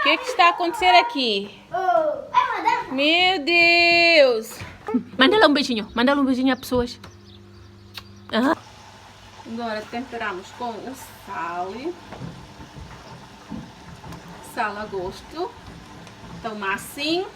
que está a acontecer aqui? Meu Deus! Manda lá um beijinho. Manda lá um beijinho a pessoas. Agora temperamos com o sal. Sal a gosto. Tomacinho.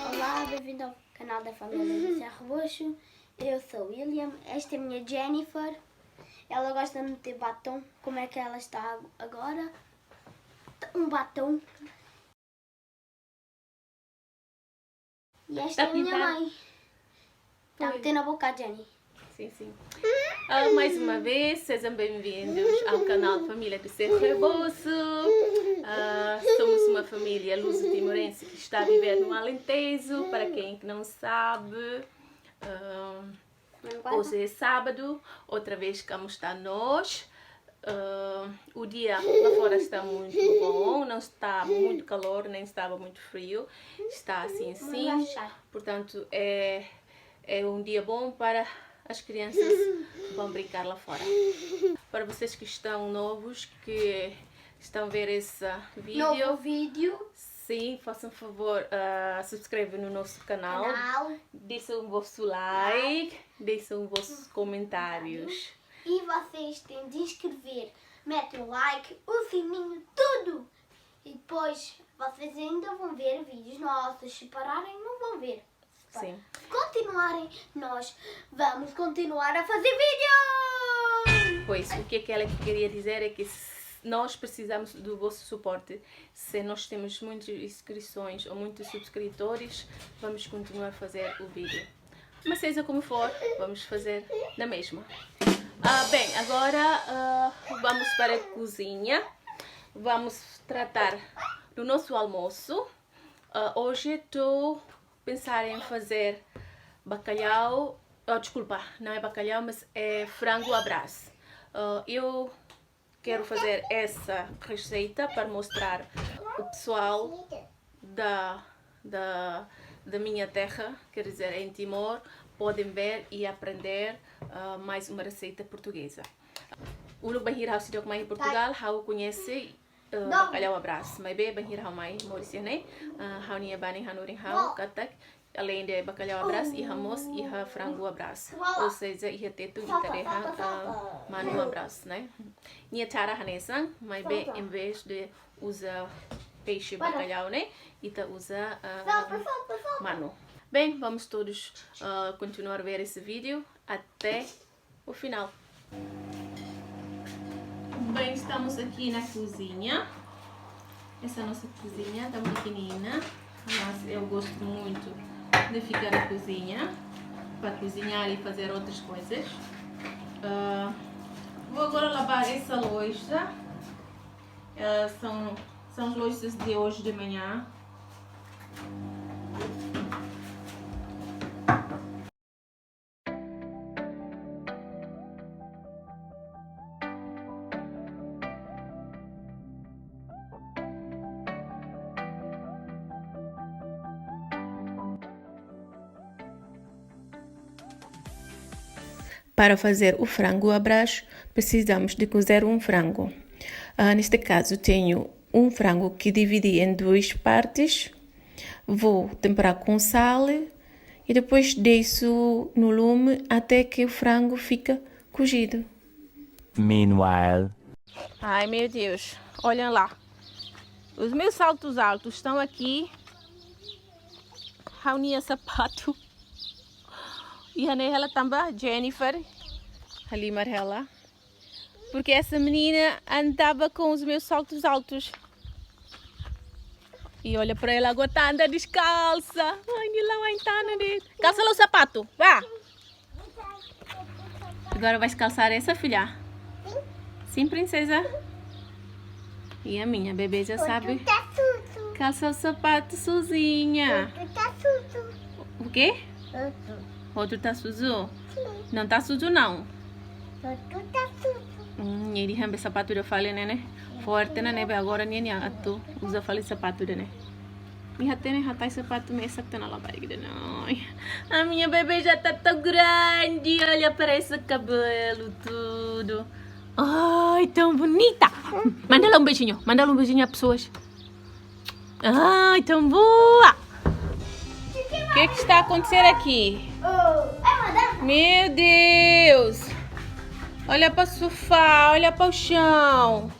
Olá, bem-vindo ao canal da família do Cerro Roxo. Eu sou William, esta é a minha Jennifer. Ela gosta de meter batom. Como é que ela está agora? Um batom. E esta é a minha mãe. Está a meter na boca a Jenny. Sim, sim. Mais uma vez, sejam bem-vindos ao canal Família do Cerro Roxo. Somos uma família luso-timorense que está a viver no Alentejo, para quem não sabe. Hoje é sábado, outra vez como está nós. O dia lá fora está muito bom, não está muito calor, nem estava muito frio. Está assim, portanto é um dia bom para as crianças vão brincar lá fora. Para vocês que estão novos, que estão a ver esse vídeo, sim, façam favor, subscrevam no nosso canal. Deixem o vosso like, deixem os vossos comentários. E vocês têm de inscrever, metem o like, o sininho, tudo! E depois vocês ainda vão ver vídeos nossos, se pararem não vão ver. Sim. Se continuarem, nós vamos continuar a fazer vídeos! Pois, o que ela queria dizer é que nós precisamos do vosso suporte. Se nós temos muitas inscrições ou muitos subscritores, vamos continuar a fazer o vídeo. Mas seja como for, vamos fazer na mesma. Bem, agora vamos para a cozinha. Vamos tratar do nosso almoço. Hoje estou pensar em fazer bacalhau, desculpa, não é bacalhau, mas é frango à brás. Eu quero fazer essa receita para mostrar o pessoal da minha terra, quer dizer, em Timor, podem ver e aprender mais uma receita portuguesa. O banhir house de em Portugal, how conhece bacalhau à brás, mas bem banhir house mai Maurício, né? How nia bani hanurin how katak, além de bacalhau à brás e ramos e frango à brás, ou seja, ia teto e tareha manu à brás, né? Nia cara hanesang, mas bem em vez de usar peixe bacalhau, né? Ita usa manu. Bem, vamos todos continuar a ver esse vídeo até o final. Bem, estamos aqui na cozinha. Essa é a nossa cozinha, tão pequenina. Mas eu gosto muito de ficar na cozinha para cozinhar e fazer outras coisas. Vou agora lavar essa louça. São as louças de hoje de manhã. Para fazer o frango à brás, precisamos de cozer um frango. Neste caso, tenho um frango que dividi em duas partes. Vou temperar com sal e depois deixo no lume até que o frango fica cozido. Meanwhile. Ai, meu Deus, olhem lá. Os meus saltos altos estão aqui. Raunia sapato. E ela também, Jennifer, ali Marela, porque essa menina andava com os meus saltos altos. E olha para ela, agora está andando descalça. Ai, lá vai estar, né? Calça lá o sapato, vá. Agora vais calçar essa, filha? Sim, princesa? E a minha bebê já sabe. Calça o sapato sozinha. O quê? Outro tá sujo? Não tá sujo, não. Ele rambe sapato de falha, né? Forte, né? Agora nem tu usa falha sapato, né? Minha tem ratai sapato mesa que tá na barriga, não. A minha bebê já tá tão grande, olha para esse cabelo tudo. Ai, tão bonita. Manda lá um beijinho a pessoas. Ai, tão boa. O que está acontecendo aqui? Meu Deus. Olha para o sofá, olha para o chão.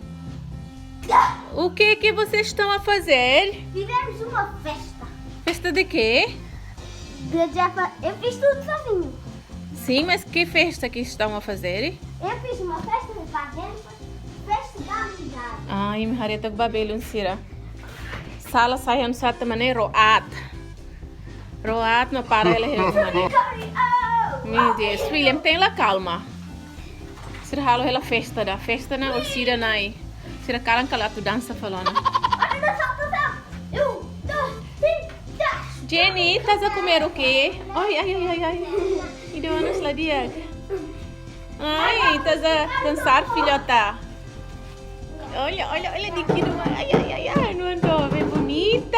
O que vocês estão a fazer? Fizemos uma festa. Festa de quê? Eu fiz tudo sozinho. Sim, mas que festa que estão a fazer? Eu fiz uma festa de dentro, festa da amizade. Ai, minha hareta que babelo sira. Sala saindo sata maneira roat. Roat não para ela maneira. Meu Deus, William, tem lá calma. Sira halo ela festa na orsira nai. Sira kalang kala tu dança falando. Jenny, estás a comer o quê? Ai. E deu anos lá dia. Ai, estás a dançar, filhota. Olha, de que não. Ai, não andou, bem bonita.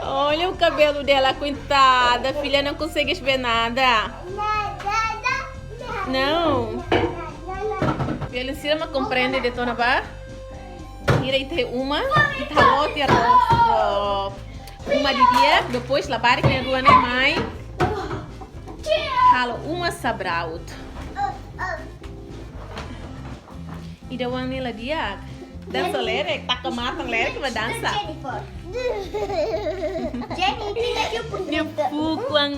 Olha o cabelo dela, coitada. A filha não consegue ver nada. Não. Ele se não compreende de toda ba. Irei ter uma e tá outra uma de dia, depois lavar que rua nem mãe. Halo uma sabraut. E da one nela dia. Dança lere, tá com mata lere que vai dançar. Jenny, tira aqui o presente. Pukuang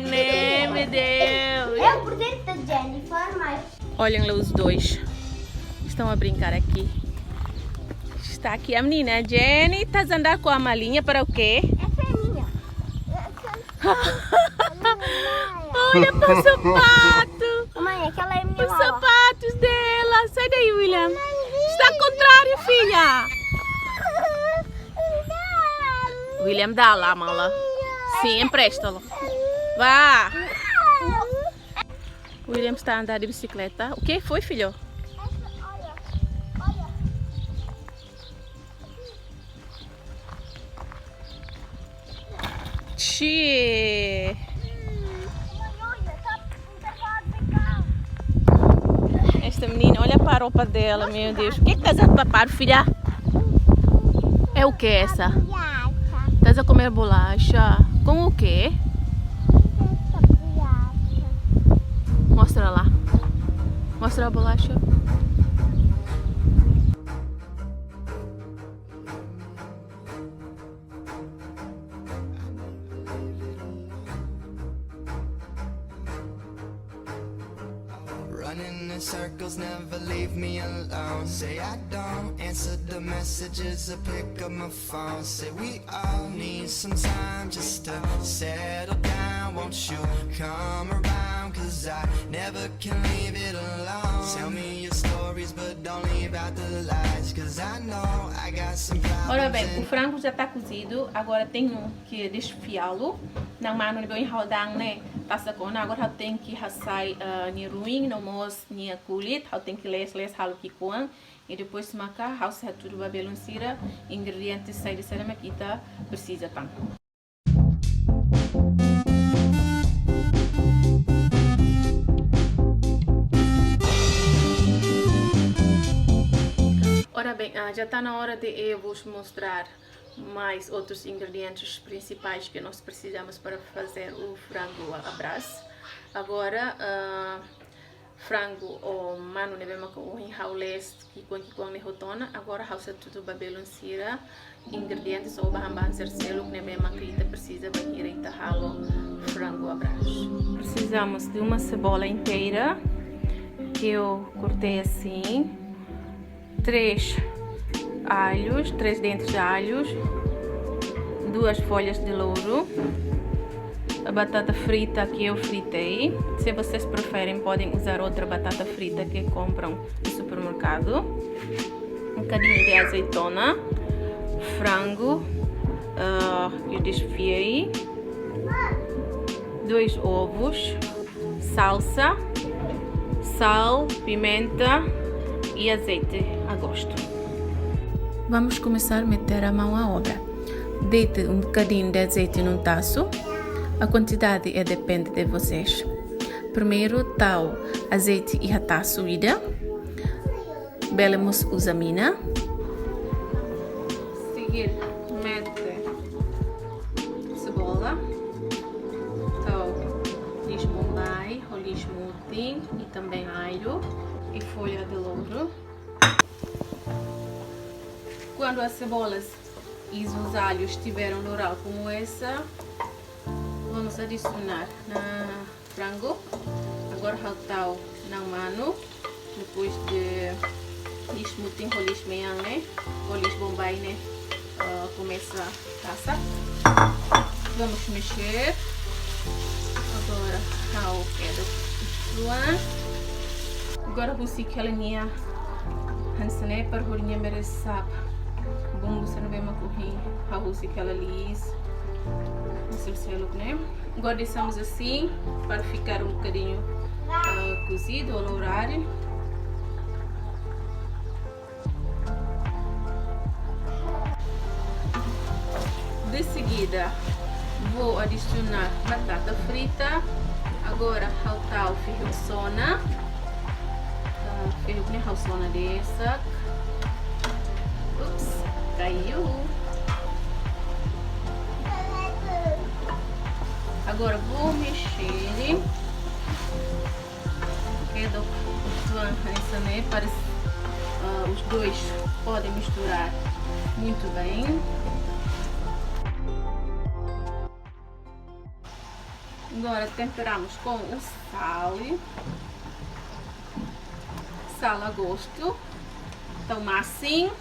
né, meu Deus. É o presente da Jennifer, mas... Olhem lá os dois. Estão a brincar aqui. Está aqui a menina. Jenny, estás a andar com a malinha para o quê? Essa é minha. Olha para o sapato. Mãe, aquela é minha Os mala. sapatos dela. Sai daí, William. Está ao contrário, filha. William, dá lá a mala. Sim, empresta-lo. Vá. William está a andar de bicicleta. O que foi, filho? Olha. Tchê. Esta menina, olha para a roupa dela, meu Deus. O que estás a papar, filha? É o que essa? Estás a comer bolacha? Com o quê? Mostra lá. Mostra a bolacha. Running in circles, never leave me alone. Say I don't answer the messages or pick up my phone. Say we all need some time just to settle down. Won't you come around? Cause I never can leave it alone. Tell me your stories, but don't leave out the lies. Cause I know I got some problems. Ora bem, o frango já está cozido. Agora tenho que desfiá-lo. Não, mano, ele vai enrodar, né? Passa com agora eu tenho que assar ni ruim, no mos ni kulit, eu tenho que les halo kikuan e depois se macar, eu se tudo babelon sira, ingredientes sai de cerama kita precisa tam. Ora bem, já está na hora de eu vos mostrar mais outros ingredientes principais que nós precisamos para fazer o frango à brás. Agora, frango o manu nebema com o enraules que com rotona. Agora, hausa tudo babelon sira ingredientes ou bahamban sercelo que nebema que precisa para ir halo frango à brás. Precisamos de uma cebola inteira que eu cortei assim, 3 alhos, 3 dentes de alhos, 2 folhas de louro, a batata frita que eu fritei. Se vocês preferem, podem usar outra batata frita que compram no supermercado, um bocadinho de azeitona, frango, eu desfiei, 2 ovos, salsa, sal, pimenta e azeite a gosto. Vamos começar a meter a mão à obra. Deite um bocadinho de azeite num taço. A quantidade depende de vocês. Primeiro, tal azeite e a taço ida. Belemos usamina. Seguir, mete cebola. Tal lixo bombay, ou lixo mutim e também alho e folha de louro. Quando as cebolas e os alhos estiverem dourar como essa, vamos adicionar na frango. Agora saltar na mano, depois de lixo mutim ou lixo meang, ou lixo bombay, né? Começa a taça. Vamos mexer. Agora ao queda suan. Agora vou seguir a linha hansane para a linha merecer. Bumbu você não vê uma corrinha, a rússia que ela lis, né? Agora deixamos assim para ficar um bocadinho cozido ao lourar. De seguida vou adicionar batata frita. Agora saltar o fio de sona, fio de sona dessa. Ups. Caiu. Agora vou mexer. Quedo né, para os dois podem misturar muito bem. Agora temperamos com o sal a gosto, tomacinho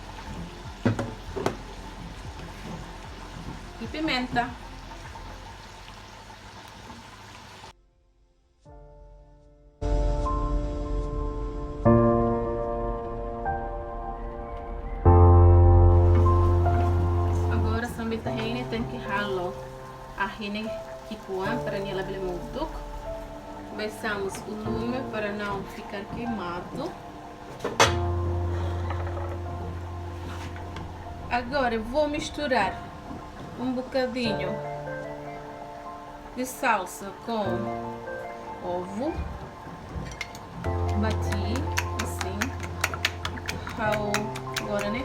e pimenta. Agora sambil tahini tem que ralo a rine kikuan para ela bele muito. Baixamos o lume para não ficar queimado. Agora vou misturar um bocadinho de salsa com ovo, bati assim, agora né,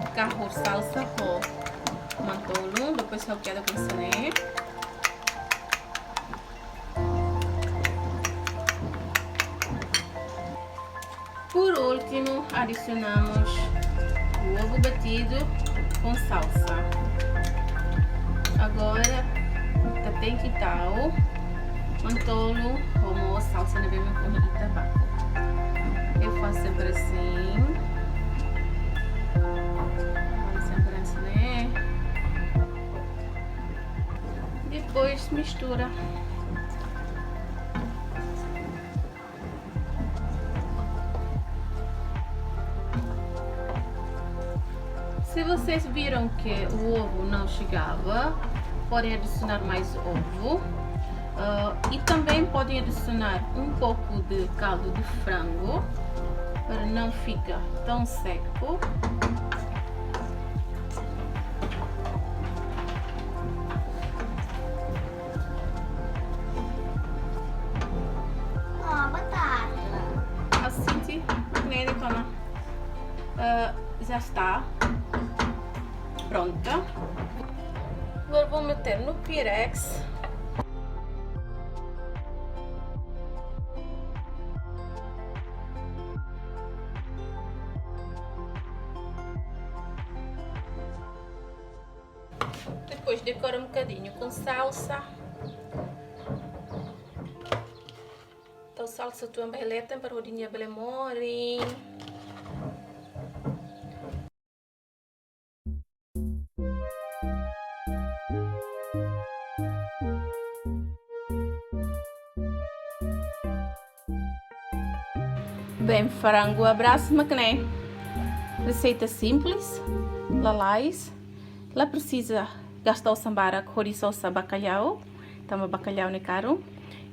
de carro salsa com mantolo, depois eu quero consumir. Por último, adicionamos o ovo batido com salsa. Agora tem que tal mantolo como salsa na mesma cor de tabaco. Eu faço sempre assim. Sempre assim, né? Depois mistura. Se vocês viram que o ovo não chegava, podem adicionar mais ovo e também podem adicionar um pouco de caldo de frango para não ficar tão seco. Batata. Assim, já está pronta. Agora vou meter no Pirex. Depois decora um bocadinho com salsa. Então salsa tu ambele para o dinha bele mori. Bem, frango abraço macané. Receita simples, lalais. Lá precisa gastar o sambara, chouriçosa, bacalhau Tama bacalhau ne caro.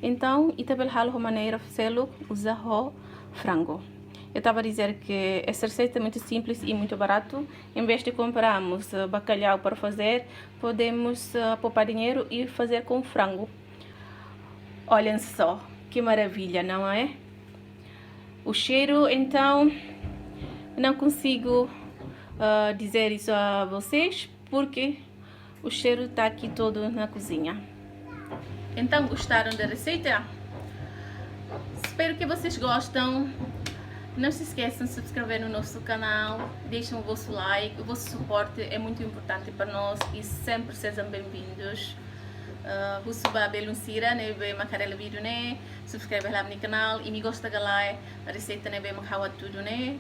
Então, e também há uma maneira de fazê-lo, usar o frango. Eu estava a dizer que essa receita é muito simples e muito barato. Em vez de comprarmos bacalhau para fazer, podemos poupar dinheiro e fazer com frango. Olhem só, que maravilha, não é? O cheiro, então, não consigo dizer isso a vocês, porque o cheiro está aqui todo na cozinha. Então, gostaram da receita? Espero que vocês gostem. Não se esqueçam de se inscrever no nosso canal, deixem o vosso like, o vosso suporte é muito importante para nós e sempre sejam bem-vindos. Husuba belunsira ne be makarela vídeo ne, subscreve lá no canal e me gosta galai a receita ne be makhawa tudo ne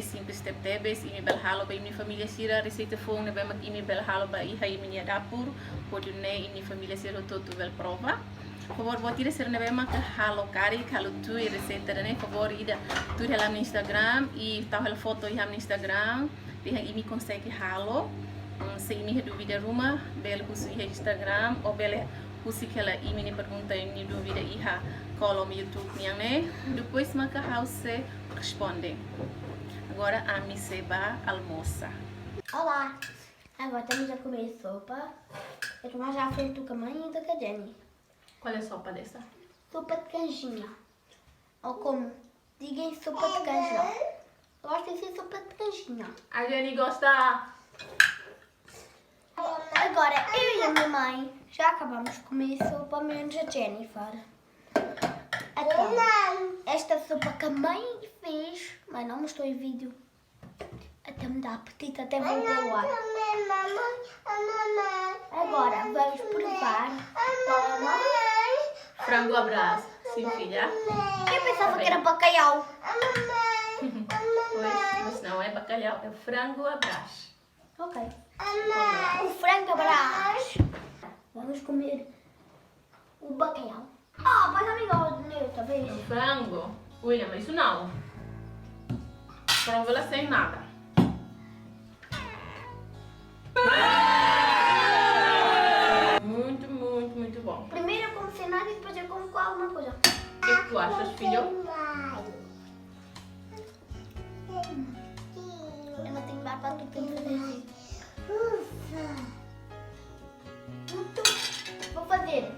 simples step tebes e me belhalo ba minha família sira receita fong ne be mak e me belhalo ba iha e minha dapur pode ne e minha família sira todo vel prova. Por favor, vou tirar ser neve mak halo kari halo tu e receita ne favor ida tu lá no Instagram e tal a foto aí no Instagram de e me consegue halo. Se me dúvida uma, bela uso o Instagram ou bela uso que ela e me pergunta em dúvida e ha colo no YouTube né? Depois maca house responde. Agora a mim se vai almoçar. Olá! Agora estamos a comer sopa. Eu tomar já feito com a mãe e com a Jenny. Qual é a sopa dessa? Sopa de canjinha. Ou como? Digam sopa de canjão. Gosto de ser sopa de canjinha. A Jenny gosta. Agora, eu e a minha mãe já acabamos de comer sopa, menos a Jennifer. Então, esta sopa que a mãe fez, mas não mostrou em vídeo. Até me dá apetite, até vou provar. Agora, vamos provar. Frango abraço. Sim, filha. Eu pensava que era bacalhau. Pois, mas não é bacalhau, é frango abraço. Ok. O frango abraço. Vamos comer o bacalhau. Ah, faz amigo meu, talvez. Frango? William, mas isso não. Frango ela sem nada. Muito, muito, muito bom. Primeiro eu como sem nada e depois eu como com alguma coisa. O que tu achas, filho? Eu não tenho barba, tu tem que fazer. Vou fazer